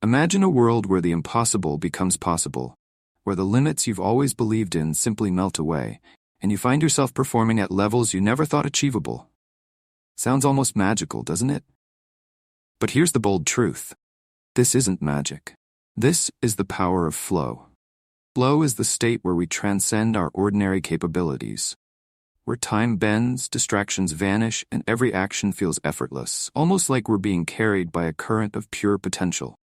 Imagine a world where the impossible becomes possible, where the limits you've always believed in simply melt away, and you find yourself performing at levels you never thought achievable. Sounds almost magical, doesn't it? But here's the bold truth. This isn't magic. This is the power of flow. Flow is the state where we transcend our ordinary capabilities, where time bends, distractions vanish, and every action feels effortless, almost like we're being carried by a current of pure potential.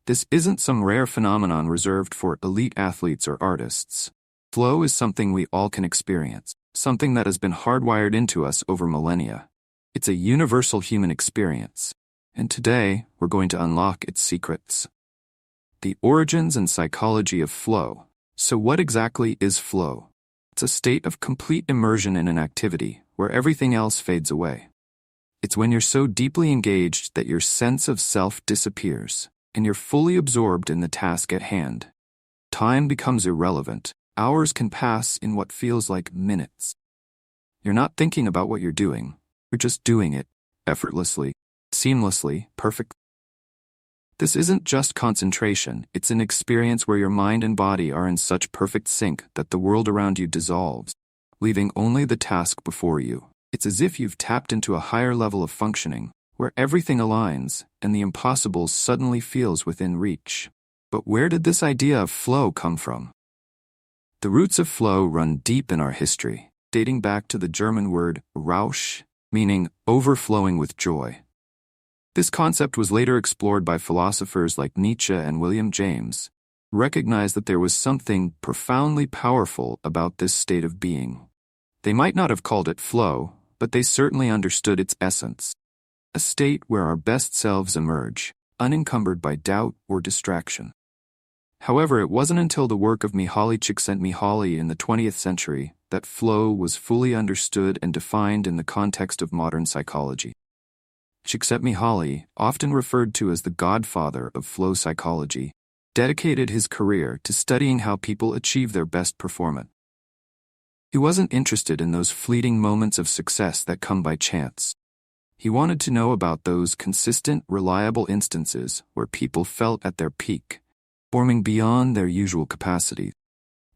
This isn't some rare phenomenon reserved for elite athletes or artists. Flow is something we all can experience, something that has been hardwired into us over millennia. It's a universal human experience, and today we're going to unlock its secrets. The origins and psychology of flow. So what exactly is flow? It's a state of complete immersion in an activity where everything else fades away. It's when you're so deeply engaged that your sense of self disappears, and you're fully absorbed in the task at hand. Time becomes irrelevant. Hours can pass in what feels like minutes. You're not thinking about what you're doing. You're just doing it, effortlessly, seamlessly, perfect. This isn't just concentration, it's an experience where your mind and body are in such perfect sync that the world around you dissolves, leaving only the task before you. It's as if you've tapped into a higher level of functioning, where everything aligns and the impossible suddenly feels within reach. But where did this idea of flow come from? The roots of flow run deep in our history, dating back to the German word Rausch, meaning overflowing with joy. This concept was later explored by philosophers like Nietzsche and William James, who recognized that there was something profoundly powerful about this state of being. They might not have called it flow, but they certainly understood its essence. A state where our best selves emerge, unencumbered by doubt or distraction. However, it wasn't until the work of Mihaly Csikszentmihalyi in the 20th century that flow was fully understood and defined in the context of modern psychology. Csikszentmihalyi, often referred to as the godfather of flow psychology, dedicated his career to studying how people achieve their best performance. He wasn't interested in those fleeting moments of success that come by chance. He wanted to know about those consistent, reliable instances where people felt at their peak, performing beyond their usual capacity.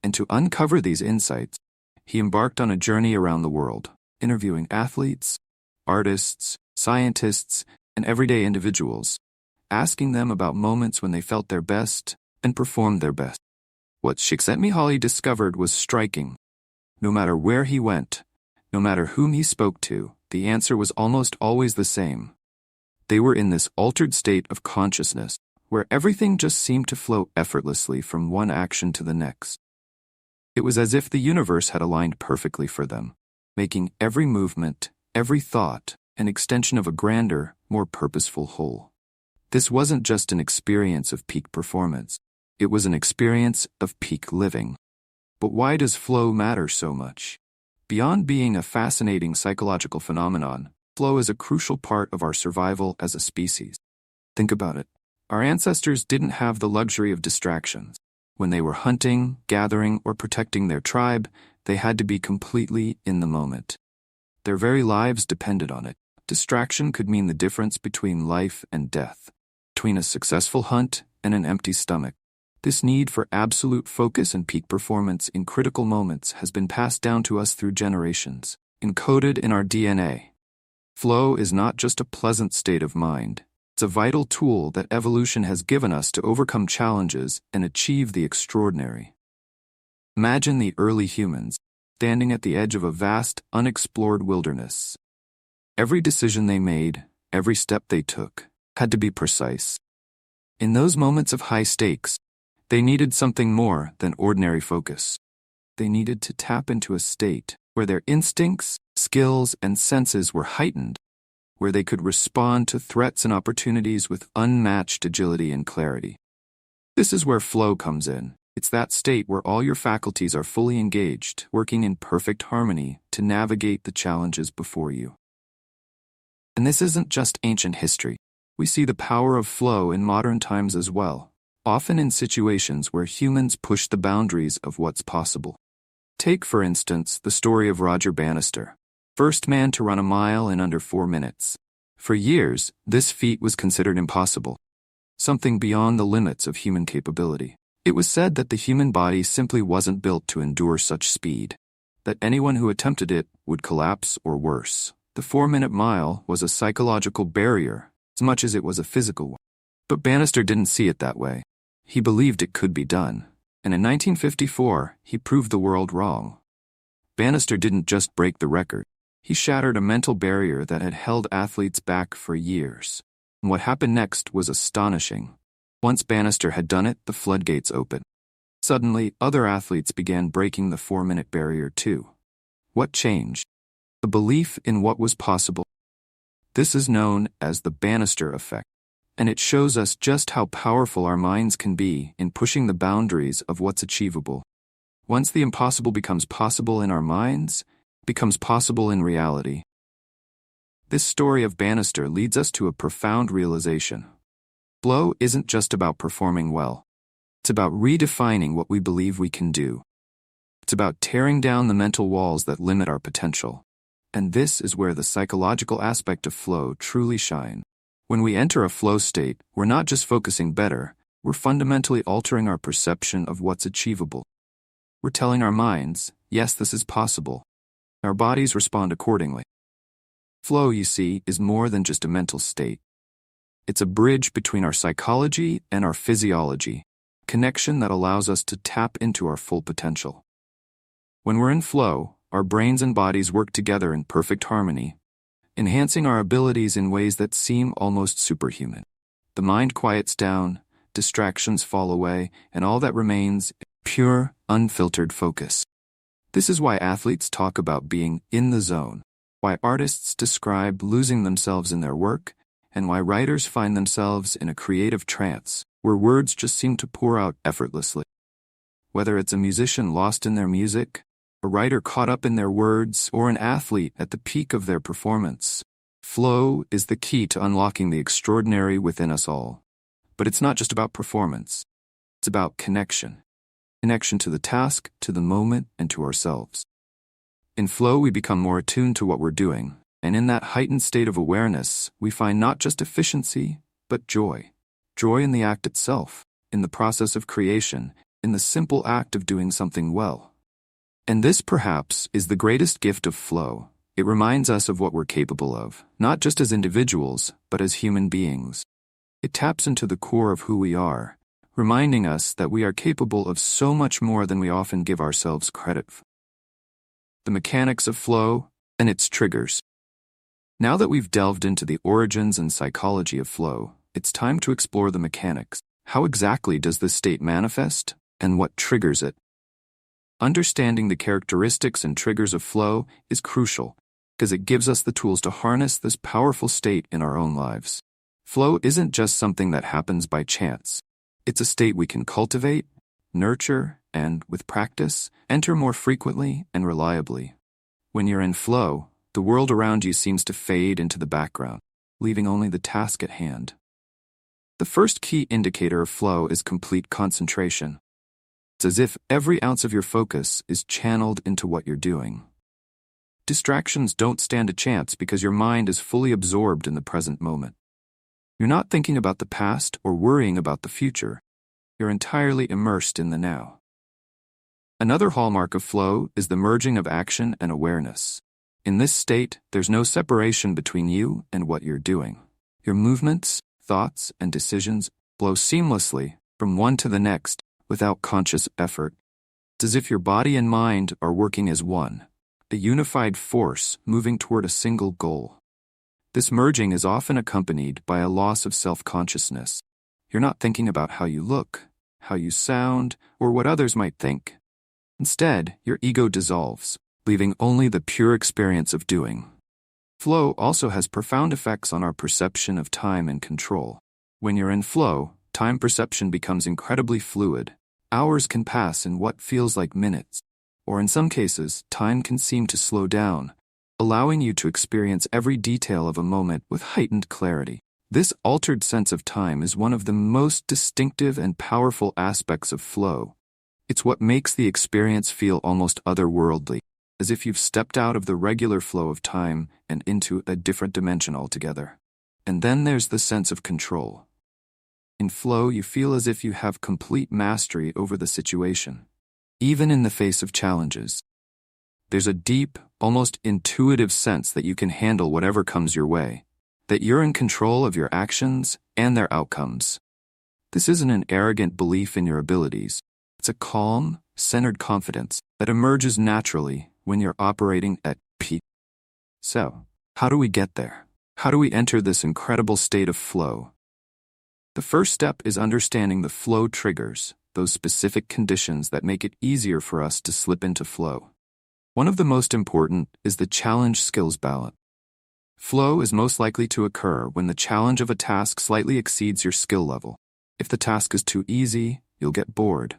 And to uncover these insights, he embarked on a journey around the world, interviewing athletes, artists, scientists, and everyday individuals, asking them about moments when they felt their best and performed their best. What Csikszentmihalyi discovered was striking. No matter where he went, no matter whom he spoke to, the answer was almost always the same. They were in this altered state of consciousness, where everything just seemed to flow effortlessly from one action to the next. It was as if the universe had aligned perfectly for them, making every movement, every thought, an extension of a grander, more purposeful whole. This wasn't just an experience of peak performance. It was an experience of peak living. But why does flow matter so much? Beyond being a fascinating psychological phenomenon, flow is a crucial part of our survival as a species. Think about it. Our ancestors didn't have the luxury of distractions. When they were hunting, gathering, or protecting their tribe, they had to be completely in the moment. Their very lives depended on it. Distraction could mean the difference between life and death, between a successful hunt and an empty stomach. This need for absolute focus and peak performance in critical moments has been passed down to us through generations, encoded in our DNA. Flow is not just a pleasant state of mind. It's a vital tool that evolution has given us to overcome challenges and achieve the extraordinary. Imagine the early humans, standing at the edge of a vast, unexplored wilderness. Every decision they made, every step they took, had to be precise. In those moments of high stakes, they needed something more than ordinary focus. They needed to tap into a state where their instincts, skills, and senses were heightened, where they could respond to threats and opportunities with unmatched agility and clarity. This is where flow comes in. It's that state where all your faculties are fully engaged, working in perfect harmony to navigate the challenges before you. And this isn't just ancient history. We see the power of flow in modern times as well, often in situations where humans push the boundaries of what's possible. Take, for instance, the story of Roger Bannister, first man to run a mile in under 4 minutes. For years, this feat was considered impossible. something beyond the limits of human capability. It was said that the human body simply wasn't built to endure such speed, that anyone who attempted it would collapse or worse. The 4-minute mile was a psychological barrier as much as it was a physical one. But Bannister didn't see it that way. He believed it could be done, and in 1954, he proved the world wrong. Bannister didn't just break the record. He shattered a mental barrier that had held athletes back for years. And what happened next was astonishing. Once Bannister had done it, the floodgates opened. Suddenly, other athletes began breaking the 4-minute barrier too. What changed? The belief in what was possible. This is known as the Bannister effect, and it shows us just how powerful our minds can be in pushing the boundaries of what's achievable. Once the impossible becomes possible in our minds, it becomes possible in reality. This story of Bannister leads us to a profound realization. Flow isn't just about performing well. It's about redefining what we believe we can do. It's about tearing down the mental walls that limit our potential. And this is where the psychological aspect of flow truly shines. When we enter a flow state, we're not just focusing better, we're fundamentally altering our perception of what's achievable. We're telling our minds, yes, this is possible. Our bodies respond accordingly. Flow, you see, is more than just a mental state. It's a bridge between our psychology and our physiology, a connection that allows us to tap into our full potential. When we're in flow, our brains and bodies work together in perfect harmony, enhancing our abilities in ways that seem almost superhuman. The mind quiets down, distractions fall away, and all that remains is pure, unfiltered focus. This is why athletes talk about being in the zone, why artists describe losing themselves in their work, and why writers find themselves in a creative trance, where words just seem to pour out effortlessly. Whether it's a musician lost in their music, a writer caught up in their words, or an athlete at the peak of their performance, flow is the key to unlocking the extraordinary within us all. But it's not just about performance. It's about connection. Connection to the task, to the moment, and to ourselves. In flow, we become more attuned to what we're doing, and in that heightened state of awareness, we find not just efficiency, but joy. Joy in the act itself, in the process of creation, in the simple act of doing something well. And this, perhaps, is the greatest gift of flow. It reminds us of what we're capable of, not just as individuals, but as human beings. It taps into the core of who we are, reminding us that we are capable of so much more than we often give ourselves credit for. The mechanics of flow and its triggers. Now that we've delved into the origins and psychology of flow, it's time to explore the mechanics. How exactly does this state manifest, and what triggers it? Understanding the characteristics and triggers of flow is crucial, because it gives us the tools to harness this powerful state in our own lives. Flow isn't just something that happens by chance. It's a state we can cultivate, nurture, and, with practice, enter more frequently and reliably. When you're in flow, the world around you seems to fade into the background, leaving only the task at hand. The first key indicator of flow is complete concentration. It's as if every ounce of your focus is channeled into what you're doing. Distractions don't stand a chance because your mind is fully absorbed in the present moment. You're not thinking about the past or worrying about the future. You're entirely immersed in the now. Another hallmark of flow is the merging of action and awareness. In this state, there's no separation between you and what you're doing. Your movements, thoughts, and decisions flow seamlessly from one to the next without conscious effort. It's as if your body and mind are working as one, a unified force moving toward a single goal. This merging is often accompanied by a loss of self-consciousness. You're not thinking about how you look, how you sound, or what others might think. Instead, your ego dissolves, leaving only the pure experience of doing. Flow also has profound effects on our perception of time and control. When you're in flow, time perception becomes incredibly fluid. Hours can pass in what feels like minutes, or in some cases, time can seem to slow down, allowing you to experience every detail of a moment with heightened clarity. This altered sense of time is one of the most distinctive and powerful aspects of flow. It's what makes the experience feel almost otherworldly, as if you've stepped out of the regular flow of time and into a different dimension altogether. And then there's the sense of control. In flow, you feel as if you have complete mastery over the situation, even in the face of challenges. There's a deep, almost intuitive sense that you can handle whatever comes your way, that you're in control of your actions and their outcomes. This isn't an arrogant belief in your abilities. It's a calm, centered confidence that emerges naturally when you're operating at peak. So, how do we get there? How do we enter this incredible state of flow? The first step is understanding the flow triggers, those specific conditions that make it easier for us to slip into flow. One of the most important is the challenge skills balance. Flow is most likely to occur when the challenge of a task slightly exceeds your skill level. If the task is too easy, you'll get bored. If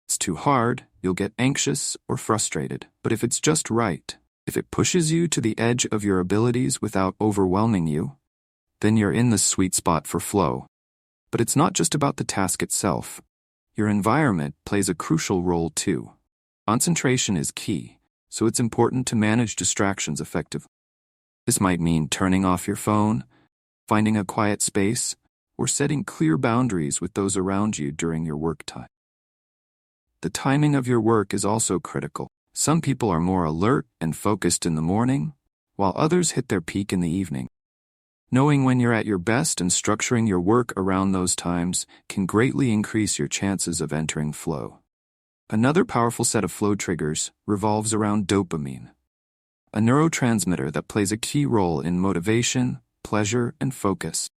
it's too hard, you'll get anxious or frustrated. But if it's just right, if it pushes you to the edge of your abilities without overwhelming you, then you're in the sweet spot for flow. But it's not just about the task itself. Your environment plays a crucial role too. Concentration is key, so it's important to manage distractions effectively. This might mean turning off your phone, finding a quiet space, or setting clear boundaries with those around you during your work time. The timing of your work is also critical. Some people are more alert and focused in the morning, while others hit their peak in the evening. Knowing when you're at your best and structuring your work around those times can greatly increase your chances of entering flow. Another powerful set of flow triggers revolves around dopamine, a neurotransmitter that plays a key role in motivation, pleasure, and focus.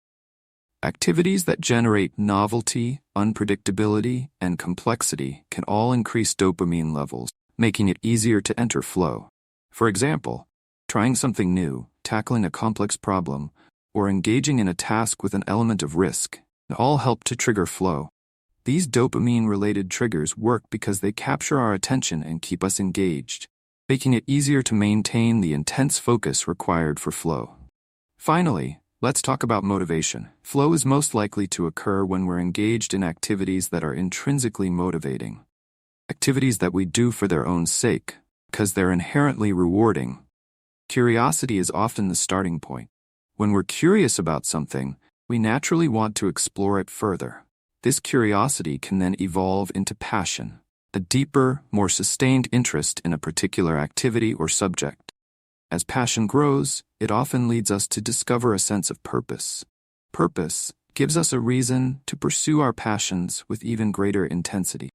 Activities that generate novelty, unpredictability, and complexity can all increase dopamine levels, making it easier to enter flow. For example, trying something new, tackling a complex problem, or engaging in a task with an element of risk, all help to trigger flow. These dopamine-related triggers work because they capture our attention and keep us engaged, making it easier to maintain the intense focus required for flow. Finally, let's talk about motivation. Flow is most likely to occur when we're engaged in activities that are intrinsically motivating. Activities that we do for their own sake, because they're inherently rewarding. Curiosity is often the starting point. When we're curious about something, we naturally want to explore it further. This curiosity can then evolve into passion, a deeper, more sustained interest in a particular activity or subject. As passion grows, it often leads us to discover a sense of purpose. Purpose gives us a reason to pursue our passions with even greater intensity.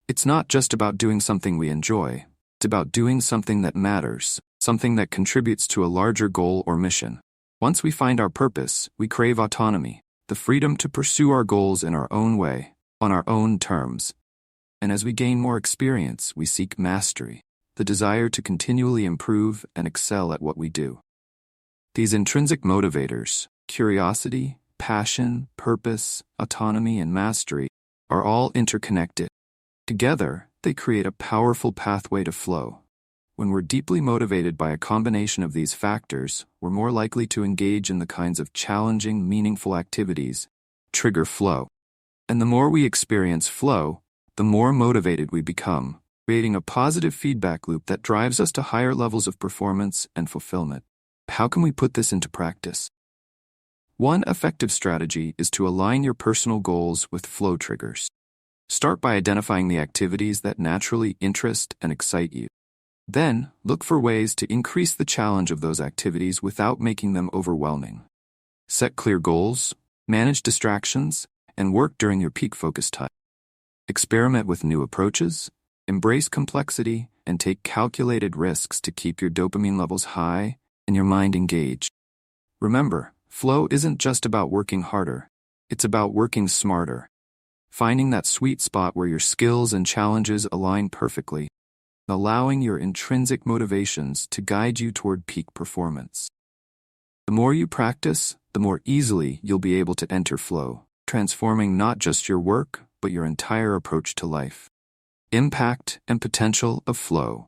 It's not just about doing something we enjoy. It's about doing something that matters, something that contributes to a larger goal or mission. Once we find our purpose, we crave autonomy, the freedom to pursue our goals in our own way, on our own terms. And as we gain more experience, we seek mastery, the desire to continually improve and excel at what we do. These intrinsic motivators, curiosity, passion, purpose, autonomy, and mastery, are all interconnected. Together, they create a powerful pathway to flow. When we're deeply motivated by a combination of these factors, we're more likely to engage in the kinds of challenging, meaningful activities, trigger flow. And the more we experience flow, the more motivated we become, creating a positive feedback loop that drives us to higher levels of performance and fulfillment. How can we put this into practice? One effective strategy is to align your personal goals with flow triggers. Start by identifying the activities that naturally interest and excite you. Then, look for ways to increase the challenge of those activities without making them overwhelming. Set clear goals, manage distractions, and work during your peak focus time. Experiment with new approaches, embrace complexity, and take calculated risks to keep your dopamine levels high and your mind engaged. Remember, flow isn't just about working harder, it's about working smarter. Finding that sweet spot where your skills and challenges align perfectly, allowing your intrinsic motivations to guide you toward peak performance. The more you practice, the more easily you'll be able to enter flow, transforming not just your work, but your entire approach to life. Impact and potential of flow.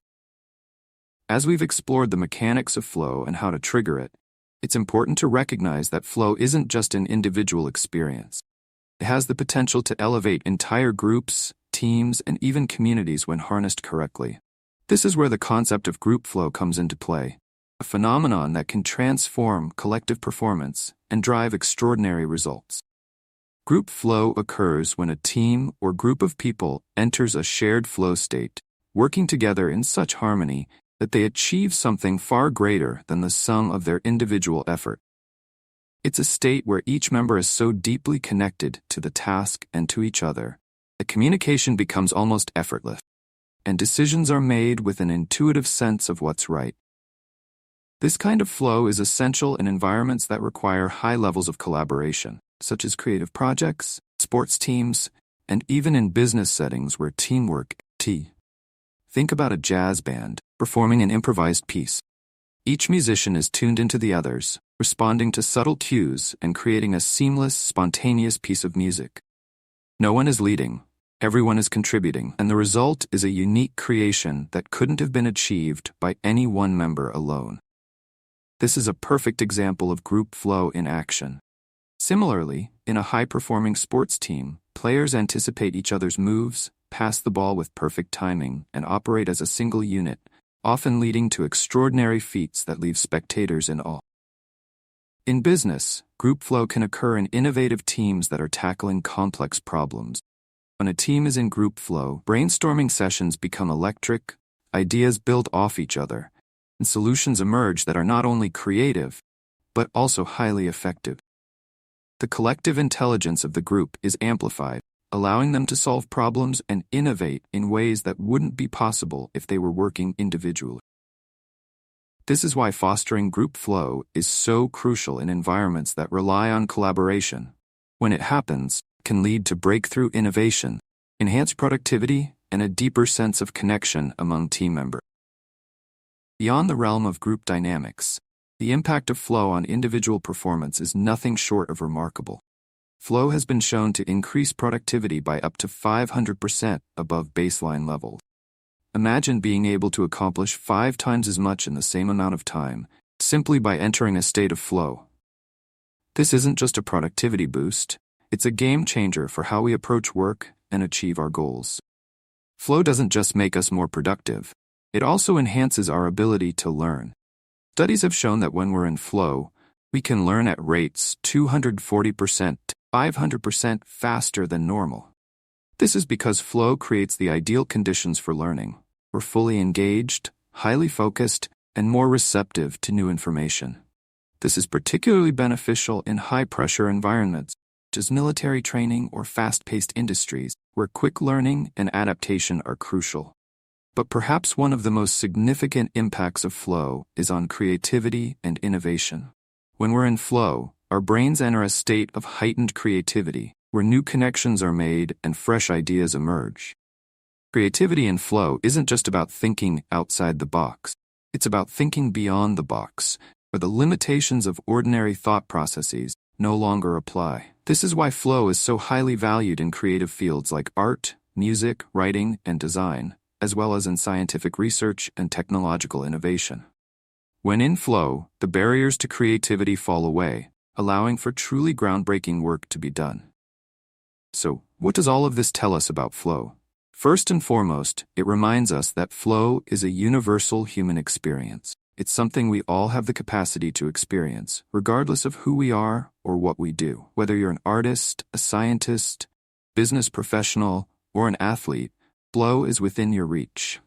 As we've explored the mechanics of flow and how to trigger it, it's important to recognize that flow isn't just an individual experience. It has the potential to elevate entire groups, teams, and even communities when harnessed correctly. This is where the concept of group flow comes into play, a phenomenon that can transform collective performance and drive extraordinary results. Group flow occurs when a team or group of people enters a shared flow state, working together in such harmony that they achieve something far greater than the sum of their individual effort. It's a state where each member is so deeply connected to the task and to each other that communication becomes almost effortless, and decisions are made with an intuitive sense of what's right. This kind of flow is essential in environments that require high levels of collaboration, such as creative projects, sports teams, and even in business settings where teamwork is key. Think about a jazz band performing an improvised piece. Each musician is tuned into the others, responding to subtle cues and creating a seamless, spontaneous piece of music. No one is leading, everyone is contributing, and the result is a unique creation that couldn't have been achieved by any one member alone. This is a perfect example of group flow in action. Similarly, in a high-performing sports team, players anticipate each other's moves, pass the ball with perfect timing, and operate as a single unit, often leading to extraordinary feats that leave spectators in awe. In business, group flow can occur in innovative teams that are tackling complex problems. When a team is in group flow, brainstorming sessions become electric, ideas build off each other, and solutions emerge that are not only creative, but also highly effective. The collective intelligence of the group is amplified, allowing them to solve problems and innovate in ways that wouldn't be possible if they were working individually. This is why fostering group flow is so crucial in environments that rely on collaboration. When it happens, it can lead to breakthrough innovation, enhanced productivity, and a deeper sense of connection among team members. Beyond the realm of group dynamics, the impact of flow on individual performance is nothing short of remarkable. Flow has been shown to increase productivity by up to 500% above baseline levels. Imagine being able to accomplish 5 times as much in the same amount of time, simply by entering a state of flow. This isn't just a productivity boost, it's a game changer for how we approach work and achieve our goals. Flow doesn't just make us more productive, it also enhances our ability to learn. Studies have shown that when we're in flow, we can learn at rates 240% to 500% faster than normal. This is because flow creates the ideal conditions for learning. We're fully engaged, highly focused, and more receptive to new information. This is particularly beneficial in high-pressure environments, such as military training or fast-paced industries, where quick learning and adaptation are crucial. But perhaps one of the most significant impacts of flow is on creativity and innovation. When we're in flow, our brains enter a state of heightened creativity, where new connections are made and fresh ideas emerge. Creativity in flow isn't just about thinking outside the box. It's about thinking beyond the box, where the limitations of ordinary thought processes no longer apply. This is why flow is so highly valued in creative fields like art, music, writing, and design, as well as in scientific research and technological innovation. When in flow, the barriers to creativity fall away, allowing for truly groundbreaking work to be done. So, what does all of this tell us about flow? First and foremost, it reminds us that flow is a universal human experience. It's something we all have the capacity to experience, regardless of who we are or what we do. Whether you're an artist, a scientist, business professional, or an athlete, flow is within your reach.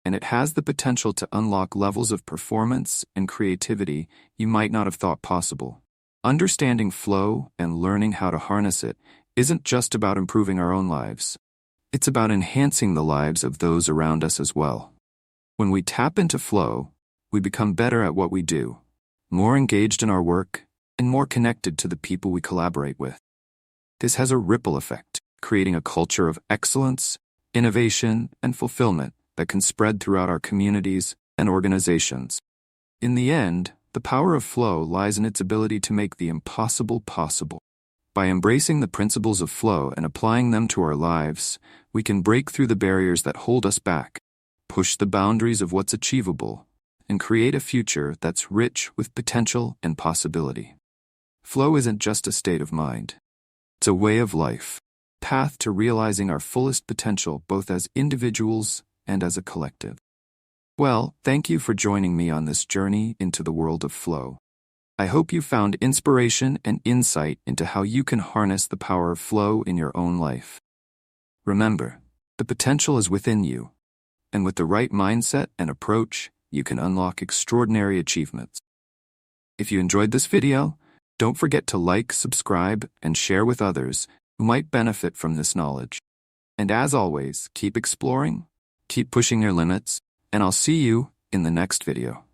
And it has the potential to unlock levels of performance and creativity you might not have thought possible. Understanding flow and learning how to harness it isn't just about improving our own lives. It's about enhancing the lives of those around us as well. When we tap into flow, we become better at what we do, more engaged in our work, and more connected to the people we collaborate with. This has a ripple effect, creating a culture of excellence, innovation, and fulfillment that can spread throughout our communities and organizations. In the end, the power of flow lies in its ability to make the impossible possible. By embracing the principles of flow and applying them to our lives, we can break through the barriers that hold us back, push the boundaries of what's achievable, and create a future that's rich with potential and possibility. Flow isn't just a state of mind. It's a way of life, a path to realizing our fullest potential both as individuals and as a collective. Well, thank you for joining me on this journey into the world of flow. I hope you found inspiration and insight into how you can harness the power of flow in your own life. Remember, the potential is within you, and with the right mindset and approach, you can unlock extraordinary achievements. If you enjoyed this video, don't forget to like, subscribe, and share with others who might benefit from this knowledge. And as always, keep exploring, keep pushing your limits, and I'll see you in the next video.